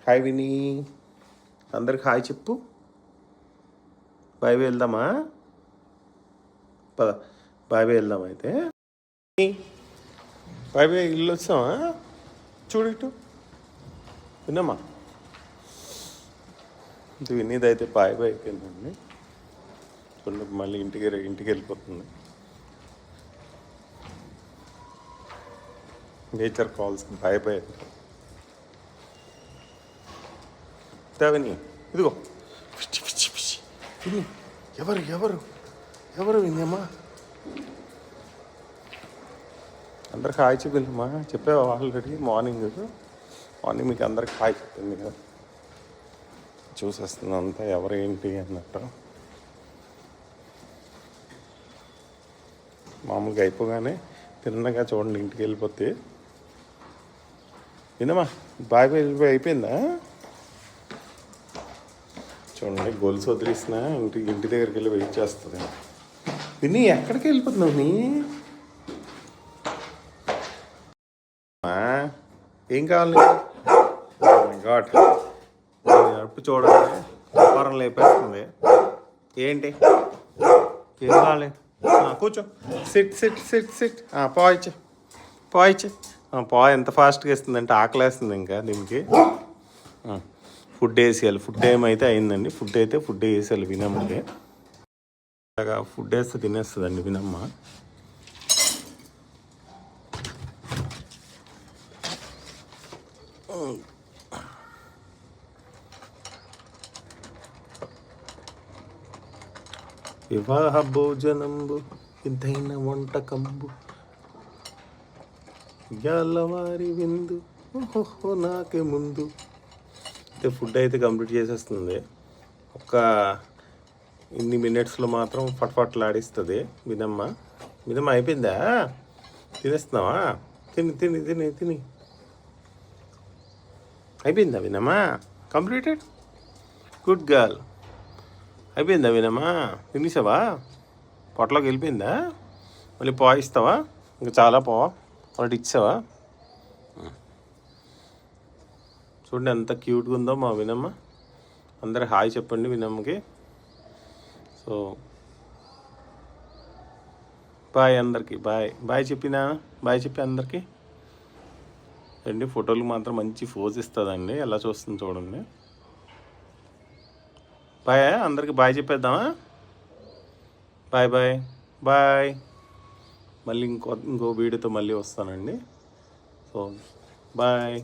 Hi వినీ, అందరికి hi చెప్పు. Bye వెళ్దామా? పద బాయ్ వెళ్దాం అయితే. బాయ్ ఇల్లు వచ్చామా? చూడు ఇటు విన్నమ్మా. ఇది వినీది అయితే బాయ్ అయిపోయిందండి. చూడండి మళ్ళీ ఇంటికి వెళ్ళిపోతుంది. నేచర్ కాల్స్ బాయ్ విని. ఇదిగో పిచ్చి పిచ్చి పిచ్చి విని. ఎవరు ఎవరు ఎవరు వినియమ్మా? అందరికి హాయ్ చెప్పిందమ్మా. చెప్పావా ఆల్రెడీ మార్నింగ్ మీకు అందరికి హాయ్ చెప్పింది కదా. చూసేస్తుంది అంతా ఎవరు ఏంటి అన్నట్టు. మామూలుగా అయిపోగానే తిన్నగా చూడండి ఇంటికి వెళ్ళిపోతే. వినమ్మా బాయ్ అయిపోయిందా? చూడండి గొలుసు వదిలేసిన ఇంటి దగ్గరికి వెళ్ళి వెయిట్ చేస్తుంది. విని ఎక్కడికి వెళ్ళిపోతున్నావు? నీ ఏం కావాలి? గాడ్ అడుపు చూడాలి, వ్యాపారం లేపేస్తుంది. ఏంటి ఏం కావాలి? కూర్చో, సిట్ సిట్ సిట్ సిట్. పాయిచ్చే ఎంత ఫాస్ట్గా ఇస్తుందంటే ఆకలేస్తుంది ఇంకా దీనికి. ఫుడ్ వేసేయాలి. ఫుడ్ ఏమైతే అయిందండి. ఫుడ్ వేసేయాలి వినమ్మకి. అలాగా ఫుడ్ వేస్తే తినేస్తుందండి వినమ్మ. వివాహ భోజనంబు ఇంతైన వంటకంబు వారి విందు ఓహో నాకే ముందు. అయితే ఫుడ్ అయితే కంప్లీట్ చేసేస్తుంది. ఒక ఇన్ని మినిట్స్లో మాత్రం ఫట్ఫట్లాడిస్తుంది వినమ్మ. అయిపోయిందా? తినేస్తున్నావా? తిని అయిపోయిందా వినమ్మా? కంప్లీటెడ్. Good girl. అయిపోయిందా వినమ్మా? తినేసావా? పొట్టలోకి వెళ్ళిపోయిందా? మళ్ళీ ఇస్తావా? ఇంకా చాలా వాళ్ళకి ఇచ్చావా? చూడండి ఎంత క్యూట్గా ఉందో మా వినమ్మ. అందరు హాయ్ చెప్పండి వినమ్మకి. సో బాయ్ అందరికి. బాయ్ చెప్పినా? బాయ్ చెప్పి అందరికీ అండి. ఫోటోలు మాత్రం మంచి ఫోజ్ ఇస్తుందండి. ఎలా చూస్తుంది చూడండి. బాయ్ అందరికి బాయ్ చెప్పేద్దామా? బాయ్. మళ్ళీ ఇంకో వీడియోతో మళ్ళీ వస్తానండి. So bye.